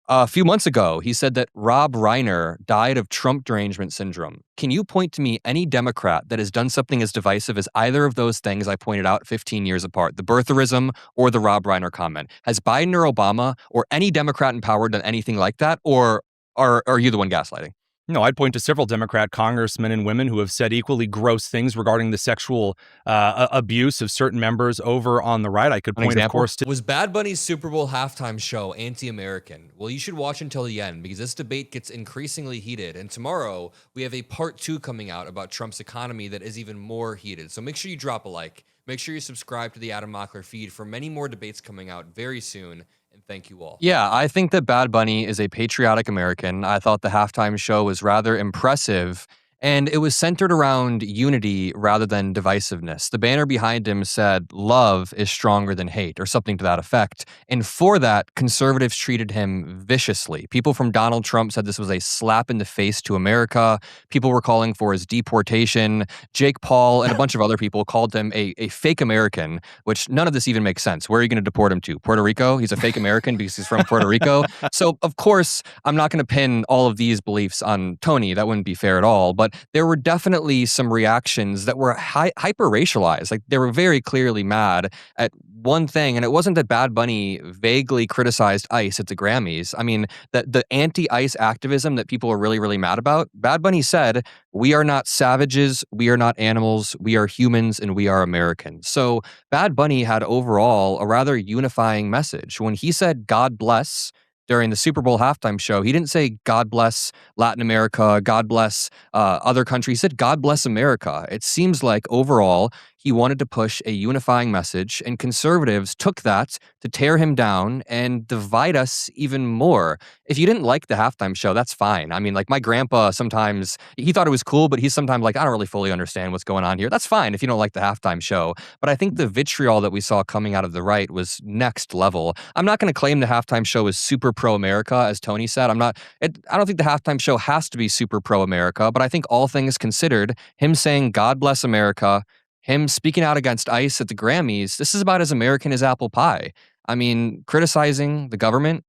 A few months ago, he said that Rob Reiner died of Trump derangement syndrome. Can you point to me any Democrat that has done something as divisive as either of those things I pointed out 15 years apart, the birtherism or the Rob Reiner comment? Has Biden or Obama or any Democrat in power done anything like that, or are you the one gaslighting? No, I'd point to several Democrat congressmen and women who have said equally gross things regarding the sexual abuse of certain members over on the right. I could An point, of example? course, to Was Bad Bunny's Super Bowl halftime show anti-American? Well, you should watch until the end because this debate gets increasingly heated. And tomorrow, we have a part 2 coming out about Trump's economy that is even more heated. So make sure you drop a like. Make sure you subscribe to the Adam Mockler feed for many more debates coming out very soon. And thank you all. Yeah, I think that Bad Bunny is a patriotic American. I thought the halftime show was rather impressive, and it was centered around unity rather than divisiveness. The banner behind him said, "Love is stronger than hate," or something to that effect. And for that, conservatives treated him viciously. People from Donald Trump said this was a slap in the face to America. People were calling for his deportation. Jake Paul and a bunch of other people called him a fake American, which none of this even makes sense. Where are you going to deport him to? Puerto Rico? He's a fake American because he's from Puerto Rico. So, of course, I'm not going to pin all of these beliefs on Tony. That wouldn't be fair at all. But there were definitely some reactions that were hyper-racialized. Like, they were very clearly mad at one thing, and it wasn't that Bad Bunny vaguely criticized ICE at the Grammys. I mean, the anti-ICE activism that people are really, really mad about, Bad Bunny said, "We are not savages, we are not animals, we are humans, and we are Americans." So Bad Bunny had overall a rather unifying message. When he said, "God bless," during the Super Bowl halftime show, he didn't say, "God bless Latin America, God bless other countries." He said, "God bless America." It seems like overall, he wanted to push a unifying message, and conservatives took that to tear him down and divide us even more. If you didn't like the halftime show, that's fine. I mean, like, my grandpa sometimes, he thought it was cool, but he's sometimes like, "I don't really fully understand what's going on here." That's fine if you don't like the halftime show. But I think the vitriol that we saw coming out of the right was next level. I'm not going to claim the halftime show is super pro-America, as Tony said. I don't think the halftime show has to be super pro-America, but I think all things considered, him saying, "God bless America," him speaking out against ICE at the Grammys, this is about as American as apple pie. I mean, criticizing the government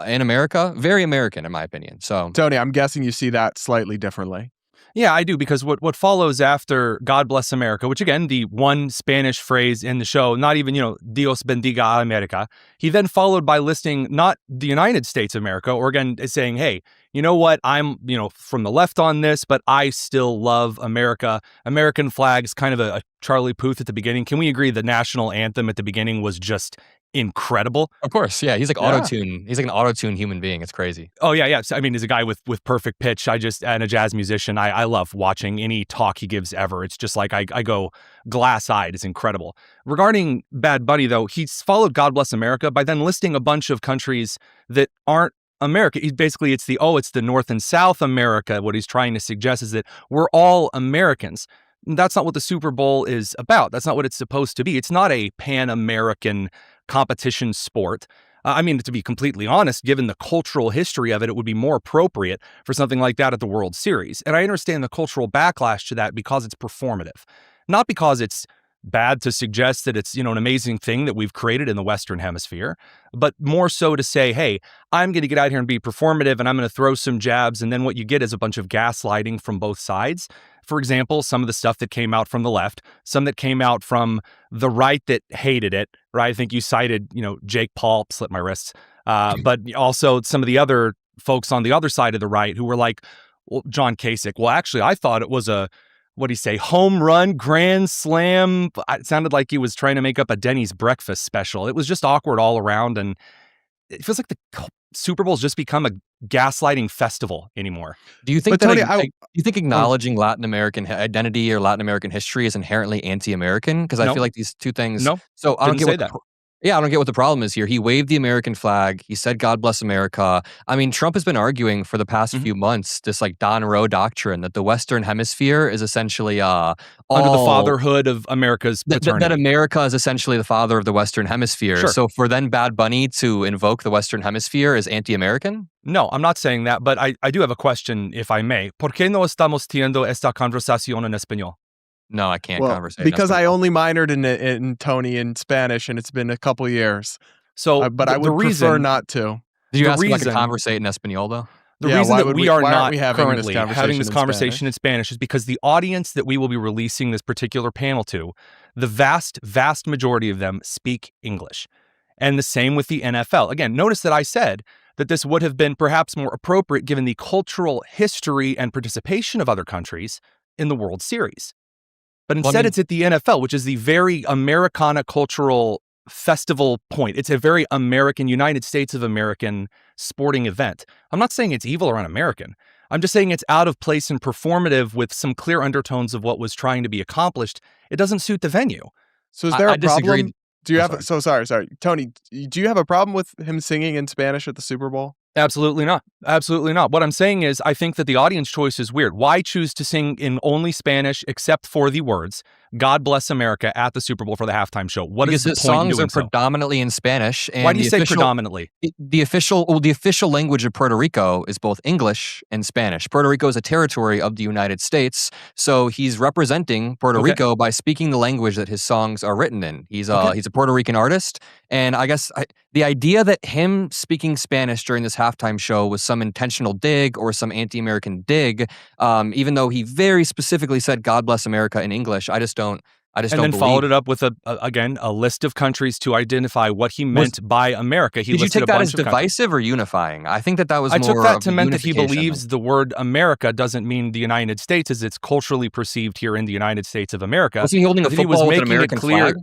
in America, very American in my opinion. So, Tony, I'm guessing you see that slightly differently. Yeah, I do, because what follows after "God bless America," which again, the one Spanish phrase in the show, not even, Dios bendiga America, he then followed by listing not the United States of America, or again saying, "Hey, you know what, I'm, from the left on this, but I still love America." American flags, kind of a Charlie Puth at the beginning. Can we agree the national anthem at the beginning was just incredible? of course, yeah, he's like Yeah. auto-tune. He's like an auto-tune human being. It's crazy. Oh, yeah, yeah. So, I mean, he's a guy with perfect pitch. And a jazz musician. I love watching any talk he gives ever. It's just like I go glass-eyed. It's incredible. Regarding Bad Bunny, though, he's followed "God Bless America" by then listing a bunch of countries that aren't America. It's the North and South America. What he's trying to suggest is that we're all Americans. That's not what the Super Bowl is about. That's not what it's supposed to be. It's not a pan-American competition sport. I mean, to be completely honest, given the cultural history of it, it would be more appropriate for something like that at the World Series. And I understand the cultural backlash to that because it's performative, not because it's bad to suggest that it's, an amazing thing that we've created in the Western Hemisphere, but more so to say, hey, I'm going to get out here and be performative, and I'm going to throw some jabs, and then what you get is a bunch of gaslighting from both sides. For example, some of the stuff that came out from the left, some that came out from the right that hated it, right? I think you cited, Jake Paul, slit my wrists, but also some of the other folks on the other side of the right who were like, well, John Kasich, well, actually, I thought it was what do you say, home run, grand slam. It sounded like he was trying to make up a Denny's breakfast special. It was just awkward all around, and it feels like the Super Bowl's just become a gaslighting festival anymore. Do you think But Tony, do you think acknowledging Latin American identity or Latin American history is inherently anti-American? Because I No. feel like these two things. No, So I don't didn't get say what that. I don't get what the problem is here. He waved the American flag. He said, "God bless America." I mean, Trump has been arguing for the past few months this like Don Roe doctrine that the Western Hemisphere is essentially Under the fatherhood of America's paternity. that America is essentially the father of the Western Hemisphere. Sure. So for then Bad Bunny to invoke the Western Hemisphere is anti-American? No, I'm not saying that, but I do have a question, if I may. ¿Por qué no estamos teniendo esta conversación en español? No, I can't Well, conversate. because I only minored in Tony in Spanish, and it's been a couple years. So, But I would prefer not to. Did you The ask him like a reason- conversate in Espanol though? The Yeah, reason why that would we we- are why aren't not we having this currently conversation having this in conversation Spanish? in Spanish is because the audience that we will be releasing this particular panel to, the vast, vast majority of them speak English. And the same with the NFL. Again, notice that I said that this would have been perhaps more appropriate given the cultural history and participation of other countries in the World Series. But instead, it's at the NFL, which is the very Americana cultural festival point. It's a very American, United States of American sporting event. I'm not saying it's evil or un-American. I'm just saying it's out of place and performative with some clear undertones of what was trying to be accomplished. It doesn't suit the venue. So is there I a problem? disagreed. Do you I'm have sorry, Tony, do you have a problem with him singing in Spanish at the Super Bowl? Absolutely not. Absolutely not. What I'm saying is, I think that the audience choice is weird. Why choose to sing in only Spanish except for the words "God Bless America" at the Super Bowl for the halftime show? What is Because the the point in songs are doing so? predominantly in Spanish. And Why do you the say official- predominantly? The official language of Puerto Rico is both English and Spanish. Puerto Rico is a territory of the United States, so he's representing Puerto Okay. Rico by speaking the language that his songs are written in. He's Okay. a Puerto Rican artist, and I guess the idea that him speaking Spanish during this halftime show was some intentional dig or some anti-American dig, even though he very specifically said "God bless America" in English. I just don't. And don't then believe. followed it up with a list of countries to identify what he meant by America. He Did you listed take a that bunch as of countries. divisive or unifying? I think that was I more took that of to a mean that he unification. believes the word America doesn't mean the United States as it's culturally perceived here in the United States of America. Was he holding a That he was football with an making it American clear. flag?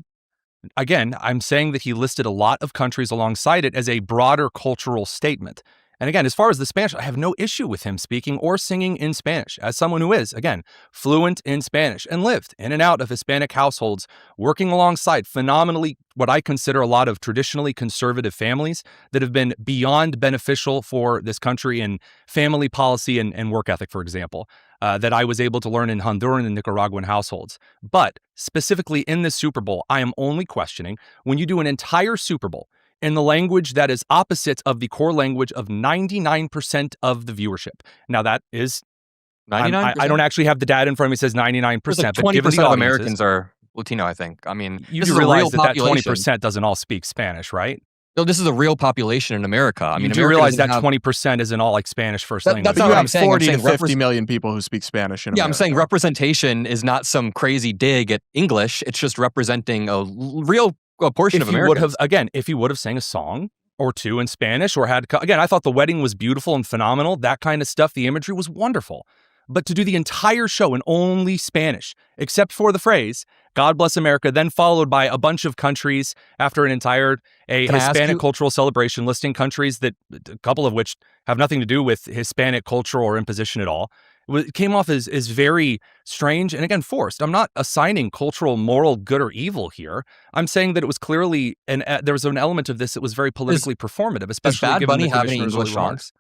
Again, I'm saying that he listed a lot of countries alongside it as a broader cultural statement. And again, as far as the Spanish, I have no issue with him speaking or singing in Spanish. As someone who is, again, fluent in Spanish and lived in and out of Hispanic households, working alongside phenomenally what I consider a lot of traditionally conservative families that have been beyond beneficial for this country in family policy and work ethic, for example, that I was able to learn in Honduran and Nicaraguan households. But specifically in this Super Bowl, I am only questioning when you do an entire Super Bowl in the language that is opposite of the core language of 99% of the viewership. Now that is 99%. I don't actually have the data in front of me. It says 99%, Like but given 20% the of audiences, Americans are Latino, I think. I mean, you this do is a realize real that population. 20% doesn't all speak Spanish, right? No, this is a real population in America. I mean, You do America realize doesn't that have- 20% isn't all like Spanish first language. that's But not you what have I'm saying. I'm 40 to saying 50 million people who speak Spanish in Yeah, America. I'm saying representation is not some crazy dig at English. It's just representing a real portion of If he would Americans. have, again, if he would have sang a song or two in Spanish or had, again, I thought the wedding was beautiful and phenomenal. That kind of stuff, the imagery was wonderful. But to do the entire show in only Spanish, except for the phrase, God bless America, then followed by a bunch of countries after an entire Can I ask Hispanic you- cultural celebration, listing countries that, a couple of which have nothing to do with Hispanic culture or imposition at all. It came off as very strange and, again, forced. I'm not assigning cultural, moral good or evil here. I'm saying that it was clearly, and there was an element of this that was very politically performative, Does especially Bad given Bunny the have any commissioner's English early remarks. songs?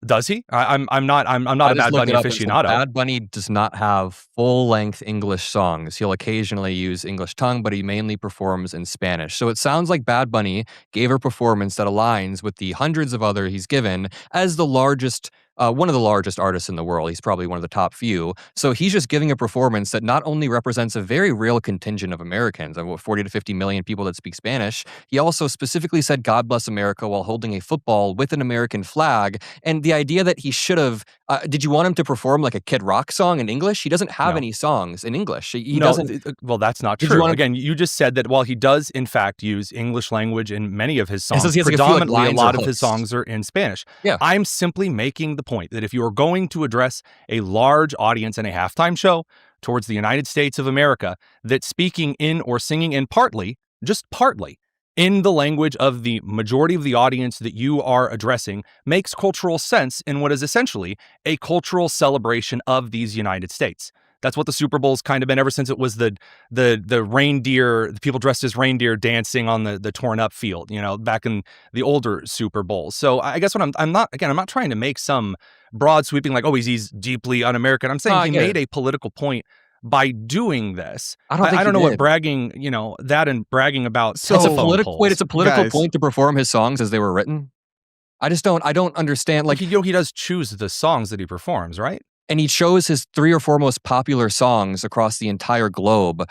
Does he? I'm not I a just Bad looked Bunny it up. It says aficionado. Bad Bunny does not have full-length English songs. He'll occasionally use English tongue, but he mainly performs in Spanish. So it sounds like Bad Bunny gave a performance that aligns with the hundreds of other he's given as the largest, one of the largest artists in the world. He's probably one of the top few. So he's just giving a performance that not only represents a very real contingent of Americans, 40 to 50 million people that speak Spanish, he also specifically said God bless America while holding a football with an American flag. And the idea that he should have, did you want him to perform like a Kid Rock song in English? He doesn't have No. any songs in English. He No, doesn't. well, that's not Did you true. wanna- Again, you just said that while he does, in fact, use English language in many of his songs, says he has, like, a few, like, predominantly a lines or lot of his hooks. songs are in Spanish. Yeah. I'm simply making the point that if you are going to address a large audience in a halftime show towards the United States of America, that speaking in or singing in partly, just partly, in the language of the majority of the audience that you are addressing makes cultural sense in what is essentially a cultural celebration of these United States. That's what the Super Bowl's kind of been ever since it was the reindeer, the people dressed as reindeer dancing on the torn up field, back in the older Super Bowls. So I guess what I'm not trying to make some broad sweeping like, oh, he's deeply un-American. I'm saying No, I he get made a political point by doing this. I don't think don't he know what did. bragging, that and bragging about So- It's a telephone political. polls. Wait, it's a political Guys. point to perform his songs as they were written. I don't understand. Like, he does choose the songs that he performs, right? And he chose his 3 or 4 most popular songs across the entire globe.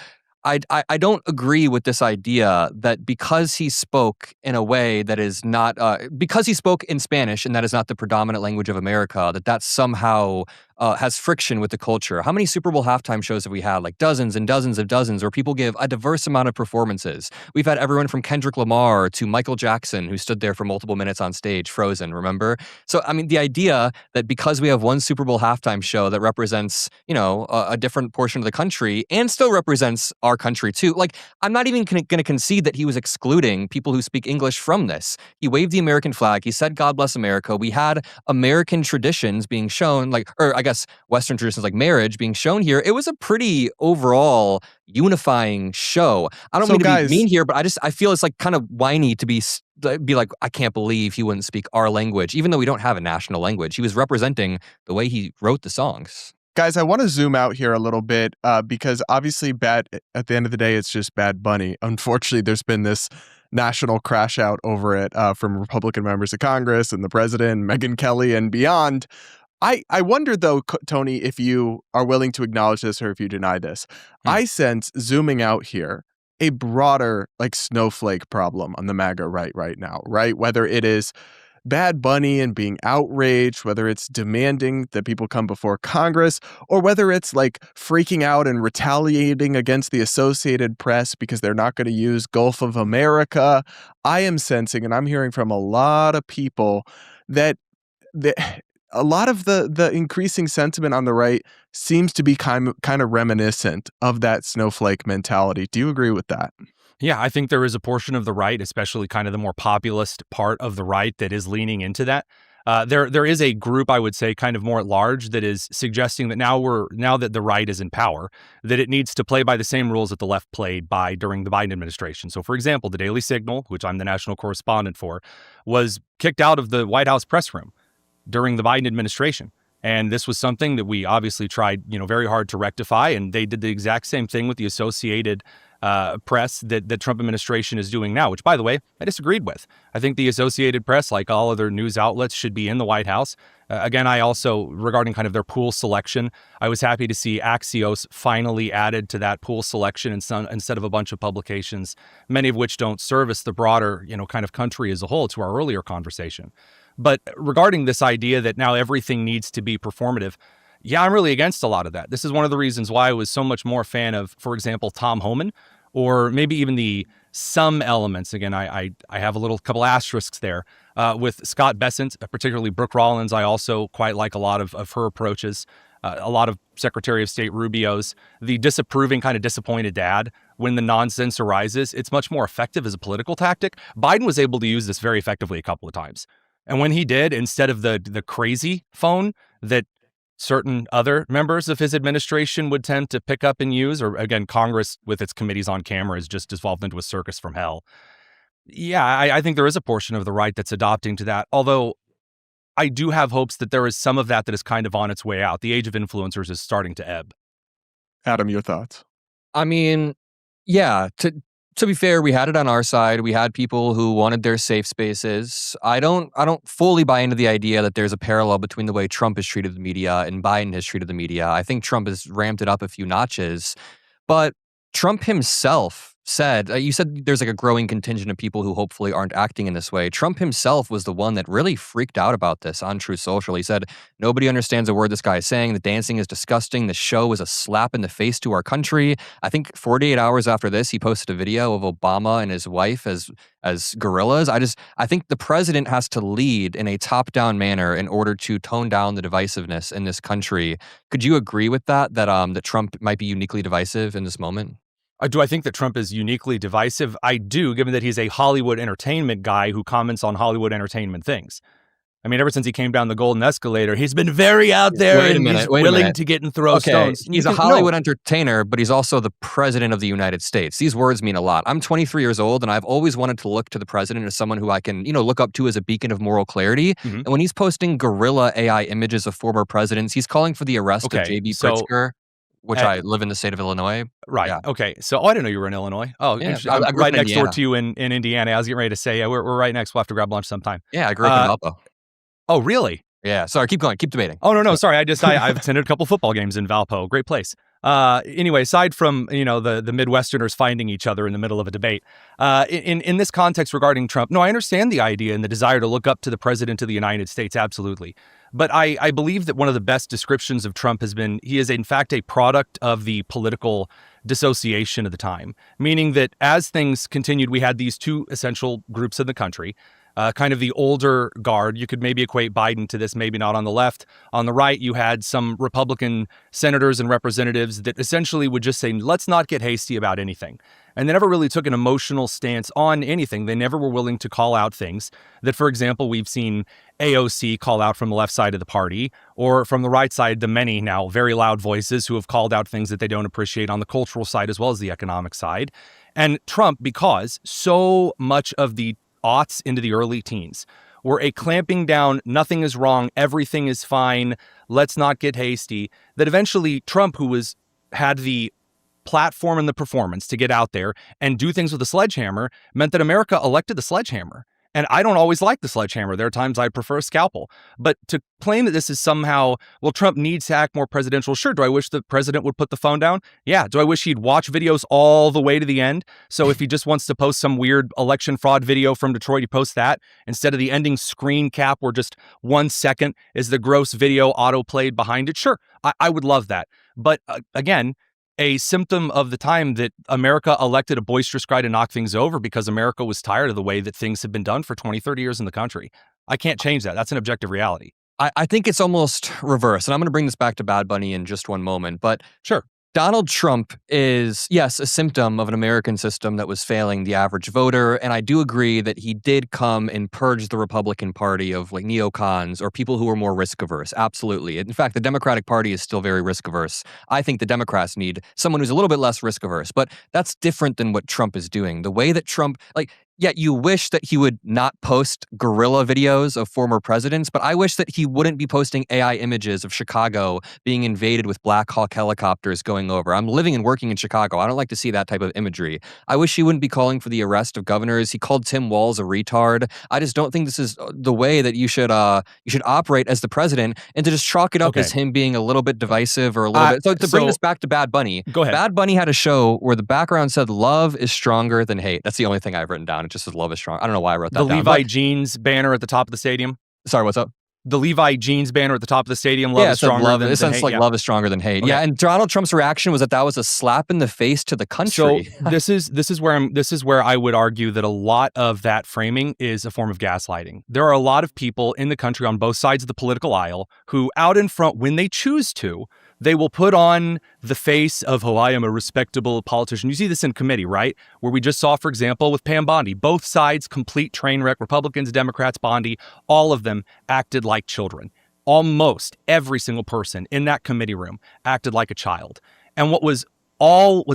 I don't agree with this idea that because he spoke in a way that is not because he spoke in Spanish and that is not the predominant language of America, that somehow has friction with the culture. How many Super Bowl halftime shows have we had? Like dozens and dozens of dozens, where people give a diverse amount of performances. We've had everyone from Kendrick Lamar to Michael Jackson, who stood there for multiple minutes on stage, Frozen, remember? So, I mean, the idea that because we have one Super Bowl halftime show that represents, a different portion of the country and still represents our country too, like, I'm not even going to concede that he was excluding people who speak English from this. He waved the American flag. He said, God bless America. We had American traditions being shown, or I guess Western traditions like marriage being shown here. It was a pretty overall unifying show. I don't mean to be mean here, but I feel it's like kind of whiny to be like, I can't believe he wouldn't speak our language, even though we don't have a national language. He was representing the way he wrote the songs. Guys, I want to zoom out here a little bit because obviously at the end of the day, it's just Bad Bunny. Unfortunately, there's been this national crash out over it from Republican members of Congress and the president, Megyn Kelly and beyond. I wonder, though, Tony, if you are willing to acknowledge this or if you deny this. I sense, zooming out here, a broader snowflake problem on the MAGA right now, right? Whether it is Bad Bunny and being outraged, whether it's demanding that people come before Congress, or whether it's freaking out and retaliating against the Associated Press because they're not going to use Gulf of America. I am sensing, and I'm hearing from a lot of people, that a lot of the increasing sentiment on the right seems to be kind of reminiscent of that snowflake mentality. Do you agree with that? Yeah, I think there is a portion of the right, especially kind of the more populist part of the right, that is leaning into that. There is a group, I would say, kind of more at large, that is suggesting that now that the right is in power, that it needs to play by the same rules that the left played by during the Biden administration. So, for example, the Daily Signal, which I'm the national correspondent for, was kicked out of the White House press room during the Biden administration. And this was something that we obviously tried, very hard to rectify. And they did the exact same thing with the Associated Press that the Trump administration is doing now, which, by the way, I disagreed with. I think the Associated Press, like all other news outlets, should be in the White House. Again, I also, regarding kind of their pool selection, I was happy to see Axios finally added to that pool selection instead of a bunch of publications, many of which don't service the broader, kind of country as a whole, to our earlier conversation. But regarding this idea that now everything needs to be performative, yeah, I'm really against a lot of that. This is one of the reasons why I was so much more a fan of, for example, Tom Homan, or maybe even some elements. Again, I have a couple asterisks there with Scott Bessent, particularly Brooke Rollins. I also quite like a lot of her approaches. A lot of Secretary of State Rubio's, the disapproving, kind of disappointed dad when the nonsense arises. It's much more effective as a political tactic. Biden was able to use this very effectively a couple of times. And when he did, instead of the crazy phone that certain other members of his administration would tend to pick up and use, or again, Congress with its committees on camera is just devolved into a circus from hell. Yeah, I think there is a portion of the right that's adopting to that, although I do have hopes that there is some of that is kind of on its way out. The age of influencers is starting to ebb. Adam, your thoughts? I mean, yeah, to be fair, we had it on our side. We had people who wanted their safe spaces. I don't fully buy into the idea that there's a parallel between the way Trump has treated the media and Biden has treated the media. I think Trump has ramped it up a few notches, but Trump himself said, you said there's a growing contingent of people who hopefully aren't acting in this way. Trump himself was the one that really freaked out about this on Truth Social. He said, nobody understands a word this guy is saying. The dancing is disgusting. The show is a slap in the face to our country. I think 48 hours after this, he posted a video of Obama and his wife as gorillas. I think the president has to lead in a top-down manner in order to tone down the divisiveness in this country. Could you agree with that Trump might be uniquely divisive in this moment? Do I think that Trump is uniquely divisive? I do, given that he's a Hollywood entertainment guy who comments on Hollywood entertainment things. I mean, ever since he came down the golden escalator, he's been very out there he's willing to get and throw stones. He's a Hollywood entertainer, but he's also the president of the United States. These words mean a lot. I'm 23 years old, and I've always wanted to look to the president as someone who I can, look up to as a beacon of moral clarity. Mm-hmm. And when he's posting gorilla AI images of former presidents, he's calling for the arrest of J.B. Pritzker. Which I live in the state of Illinois. Right. Yeah. Okay. So I didn't know you were in Illinois. Oh, yeah, I'm right next door to you in Indiana. I was getting ready to say, we're right next. We'll have to grab lunch sometime. Yeah, I grew up in Valpo. Oh, really? Yeah. Sorry, keep going. Keep debating. Oh, no. Sorry. I've attended a couple football games in Valpo. Great place. Anyway, aside from the Midwesterners finding each other in the middle of a debate, in this context regarding Trump, no, I understand the idea and the desire to look up to the president of the United States, absolutely. But I believe that one of the best descriptions of Trump has been he is in fact a product of the political dissociation of the time, meaning that as things continued, we had these two essential groups in the country. Kind of the older guard. You could maybe equate Biden to this, maybe not on the left. On the right, you had some Republican senators and representatives that essentially would just say, let's not get hasty about anything. And they never really took an emotional stance on anything. They never were willing to call out things that, for example, we've seen AOC call out from the left side of the party, or from the right side, the many now very loud voices who have called out things that they don't appreciate on the cultural side as well as the economic side. And Trump, because so much of the aughts into the early teens were a clamping down, nothing is wrong, everything is fine, let's not get hasty, that eventually Trump, who had the platform and the performance to get out there and do things with a sledgehammer, meant that America elected the sledgehammer. And I don't always like the sledgehammer. There are times I prefer a scalpel. But to claim that this is somehow, well, Trump needs to act more presidential. Sure. Do I wish the president would put the phone down? Yeah. Do I wish he'd watch videos all the way to the end? So if he just wants to post some weird election fraud video from Detroit, he posts that instead of the ending screen cap where just 1 second is the gross video auto-played behind it. Sure. I would love that. But again, a symptom of the time that America elected a boisterous guy to knock things over because America was tired of the way that things have been done for 20, 30 years in the country. I can't change that. That's an objective reality. I think it's almost reverse. And I'm going to bring this back to Bad Bunny in just one moment. But sure. Donald Trump is, yes, a symptom of an American system that was failing the average voter. And I do agree that he did come and purge the Republican Party of like neocons or people who were more risk averse. Absolutely. In fact, the Democratic Party is still very risk averse. I think the Democrats need someone who's a little bit less risk averse. But that's different than what Trump is doing. The way that Trump, yet you wish that he would not post guerrilla videos of former presidents, but I wish that he wouldn't be posting AI images of Chicago being invaded with Black Hawk helicopters going over. I'm living and working in Chicago. I don't like to see that type of imagery. I wish he wouldn't be calling for the arrest of governors. He called Tim Walz a retard. I just don't think this is the way that you should operate as the president, and to just chalk it up as him being a little bit divisive or a little bit. So to bring this back to Bad Bunny, go ahead. Bad Bunny had a show where the background said love is stronger than hate. That's the only thing I've written down. It just says love is strong. I don't know why I wrote that down. The Levi Jeans banner at the top of the stadium. Sorry, what's up? The Levi Jeans banner at the top of the stadium. Love is stronger than hate. It sounds like love is stronger than hate. Okay. Yeah, and Donald Trump's reaction was that was a slap in the face to the country. So this is where I would argue that a lot of that framing is a form of gaslighting. There are a lot of people in the country on both sides of the political aisle who, out in front, when they choose to, they will put on the face of, I am a respectable politician. You see this in committee, right? Where we just saw, for example, with Pam Bondi, both sides, complete train wreck, Republicans, Democrats, Bondi, all of them acted like children. Almost every single person in that committee room acted like a child. And what's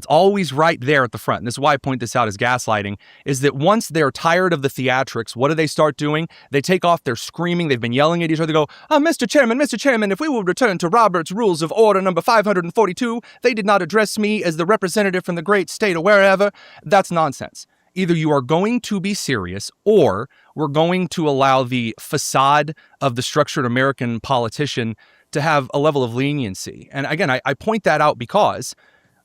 always right there at the front, and this is why I point this out as gaslighting, is that once they're tired of the theatrics, what do they start doing? They take off their screaming. They've been yelling at each other. They go, Mr. Chairman, if we will return to Robert's Rules of Order number 542, they did not address me as the representative from the great state or wherever. That's nonsense. Either you are going to be serious or we're going to allow the facade of the structured American politician to have a level of leniency. And again, I point that out because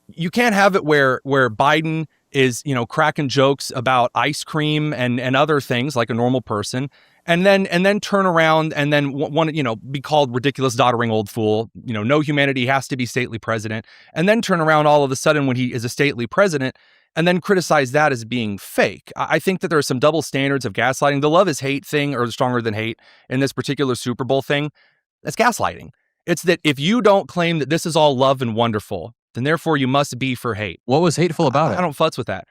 you can't have it where Biden is, cracking jokes about ice cream and other things like a normal person, and then turn around and then be called ridiculous, doddering old fool. No humanity, has to be stately president, and then turn around all of a sudden when he is a stately president and then criticize that as being fake. I think that there are some double standards of gaslighting. The love is hate thing, or stronger than hate, in this particular Super Bowl thing, that's gaslighting. It's that if you don't claim that this is all love and wonderful, then therefore you must be for hate. What was hateful about it? I don't futz with that.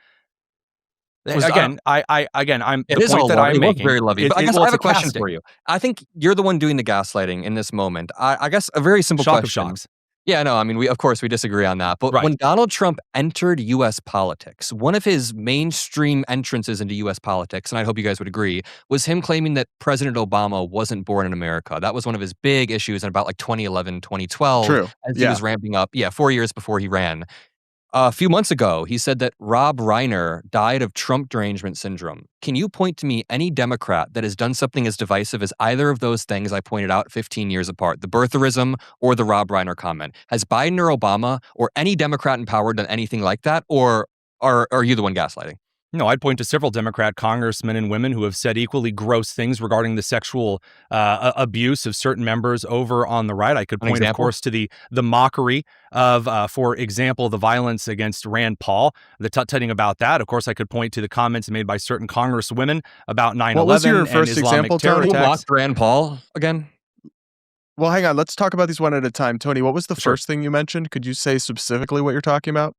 I'm it the is point all that love. I'm It was making. very lovely. But I guess I have a question for you. I think you're the one doing the gaslighting in this moment. I guess a very simple Shock question. of shocks. Yeah, no, I mean, we disagree on that. But when Donald Trump entered U.S. politics, one of his mainstream entrances into U.S. politics, and I hope you guys would agree, was him claiming that President Obama wasn't born in America. That was one of his big issues in about 2011, 2012. True. As he was ramping up, 4 years before he ran. A few months ago, he said that Rob Reiner died of Trump derangement syndrome. Can you point to me any Democrat that has done something as divisive as either of those things I pointed out 15 years apart, the birtherism or the Rob Reiner comment? Has Biden or Obama or any Democrat in power done anything like that, or are you the one gaslighting? No, I'd point to several Democrat congressmen and women who have said equally gross things regarding the sexual abuse of certain members over on the right. I could point, of course, to the mockery of, for example, the violence against Rand Paul, the tut-tutting about that. Of course, I could point to the comments made by certain congresswomen about 9/11 What was your and first Islamic example, terror Tony? Who attacks. mocked Rand Paul again? Well, hang on. Let's talk about these one at a time. Tony, what was the Sure. first thing you mentioned? Could you say specifically what you're talking about?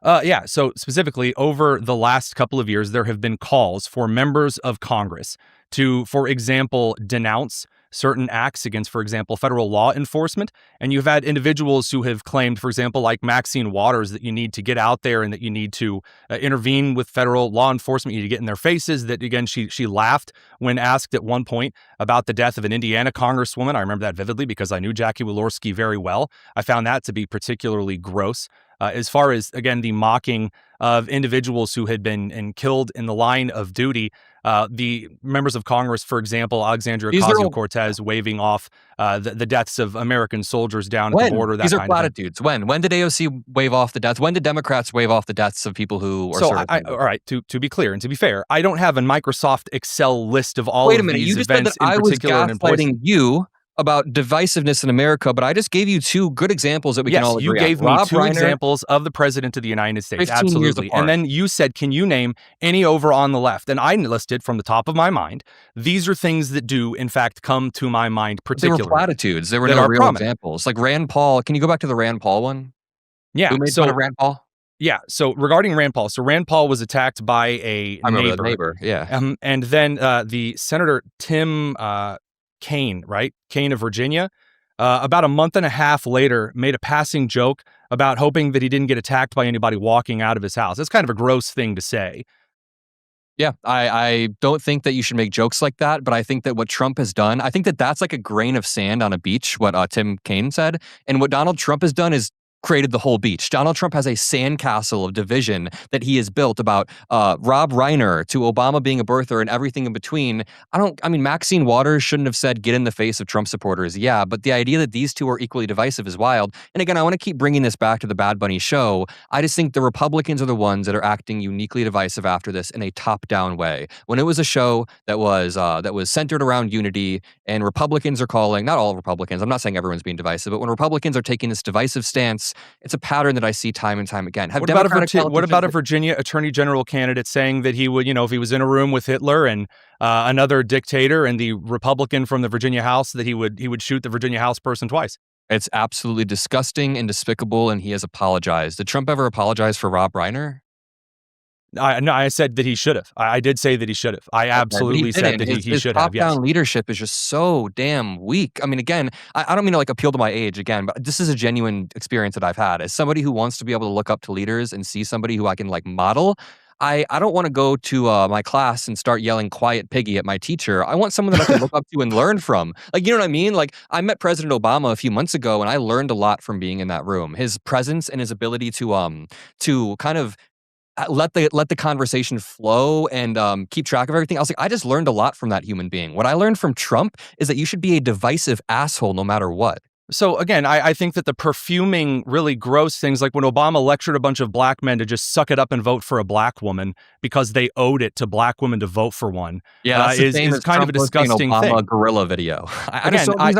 Yeah. So specifically, over the last couple of years, there have been calls for members of Congress to, for example, denounce certain acts against, for example, federal law enforcement. And you've had individuals who have claimed, for example, like Maxine Waters, that you need to get out there and that you need to intervene with federal law enforcement. You need to get in their faces. That, again, she laughed when asked at one point about the death of an Indiana congresswoman. I remember that vividly because I knew Jackie Walorski very well. I found that to be particularly gross. As far as, again, the mocking of individuals who had been killed in the line of duty, the members of Congress, for example, Alexandria Ocasio-Cortez waving off the deaths of American soldiers down at the border, that These are kind of thing. platitudes. When did AOC wave off the deaths? When did Democrats wave off the deaths of people who are So, all right, to be clear and to be fair, I don't have a Microsoft Excel list of all of these events in particular and in place. Wait a minute, you just said that I was gaslighting you about divisiveness in America, but I just gave you two good examples that we can all agree on. Yes, you gave me Rob two Reiner, examples of the president of the United States. 15 years Absolutely. apart. And then you said, can you name any over on the left? And I listed from the top of my mind, these are things that do, in fact, come to my mind They particularly. were platitudes. They were that no are real prominent. examples. Like Rand Paul. Can you go back to the Rand Paul one? Yeah. Who made fun of Rand Paul? Yeah. So regarding Rand Paul, so Rand Paul was attacked by a I remember neighbor. the neighbor. Yeah. And then the Senator Tim Kaine, right? Kaine of Virginia, about a month and a half later, made a passing joke about hoping that he didn't get attacked by anybody walking out of his house. That's kind of a gross thing to say. Yeah, I don't think that you should make jokes like that, but I think that what Trump has done, I think that that's like a grain of sand on a beach, what Tim Kaine said. And what Donald Trump has done is created the whole beach. Donald Trump has a sandcastle of division that he has built about Rob Reiner to Obama being a birther and everything in between. I mean, Maxine Waters shouldn't have said, get in the face of Trump supporters. Yeah, but the idea that these two are equally divisive is wild. And again, I want to keep bringing this back to the Bad Bunny show. I just think the Republicans are the ones that are acting uniquely divisive after this in a top-down way. When it was a show that was centered around unity, and Republicans are calling, not all Republicans, I'm not saying everyone's being divisive, but when Republicans are taking this divisive stance, it's a pattern that I see time and time again. What about a Virginia Attorney General candidate saying that he would, if he was in a room with Hitler and another dictator and the Republican from the Virginia House, that he would shoot the Virginia House person twice? It's absolutely disgusting and despicable, and he has apologized. Did Trump ever apologize for Rob Reiner? No, I said that he should have. I did say that he should have. I absolutely said that he should have. Yes. Top-down leadership is just so damn weak. I mean, again, I don't mean to like appeal to my age again, but this is a genuine experience that I've had. As somebody who wants to be able to look up to leaders and see somebody who I can like model, I don't want to go to my class and start yelling "quiet piggy" at my teacher. I want someone that I can look up to and learn from. Like, you know what I mean? Like, I met President Obama a few months ago, and I learned a lot from being in that room. His presence and his ability to kind of let the conversation flow and keep track of everything. I was like, I just learned a lot from that human being. What I learned from Trump is that you should be a divisive asshole no matter what. So again, I think that the perfuming really gross things, like when Obama lectured a bunch of black men to just suck it up and vote for a black woman because they owed it to black women to vote for one, is kind Trump of a disgusting Obama thing. Gorilla video.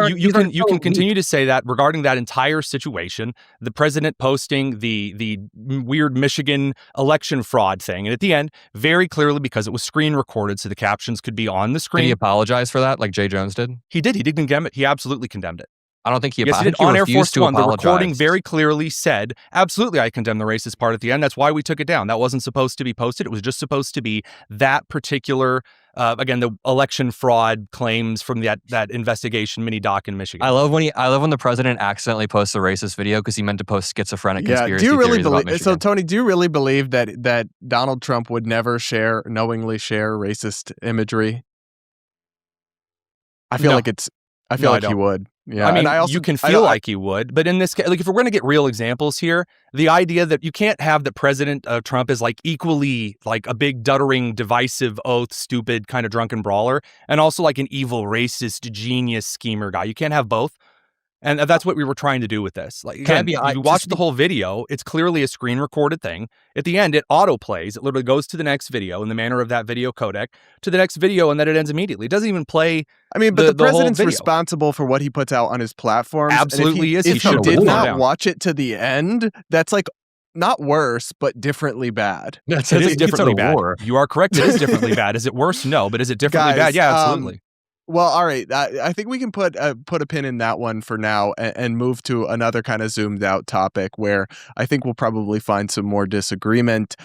You can continue to say that regarding that entire situation, the president posting the weird Michigan election fraud thing, and at the end, very clearly, because it was screen recorded, so the captions could be on the screen. Did he apologize for that, like Jay Jones did? He did. He did condemn it. He absolutely condemned it. I don't think he Yes, he did. On Air Force One, the recording very clearly said, absolutely, I condemn the racist part at the end. That's why we took it down. That wasn't supposed to be posted. It was just supposed to be that particular, again, the election fraud claims from that investigation mini doc in Michigan. I love when the president accidentally posts a racist video because he meant to post schizophrenic conspiracy do you really theories about believe? Michigan. So, Tony, do you really believe that Donald Trump would never knowingly share racist imagery? I feel like he would. Yeah, I mean, and I also you can feel like you would, but in this case, like if we're going to get real examples here, the idea that you can't have that President Trump is like equally like a big duttering, divisive, oath, stupid kind of drunken brawler, and also like an evil, racist, genius schemer guy. You can't have both. And that's what we were trying to do with this. Like, again, if you watch the whole video, it's clearly a screen recorded thing. At the end, it auto plays. It literally goes to the next video in the manner of that video codec to the next video, and then it ends immediately. It doesn't even play. I mean, but the president's whole video. responsible for what he puts out on his platforms. Absolutely is. If he did slow not down. watch it to the end, that's like not worse, but differently bad. It is differently bad. You are correct. It is differently bad. Is it worse? No. But is it differently bad? Yeah, absolutely. Well, all right. I think we can put a pin in that one for now and move to another kind of zoomed out topic where I think we'll probably find some more disagreement.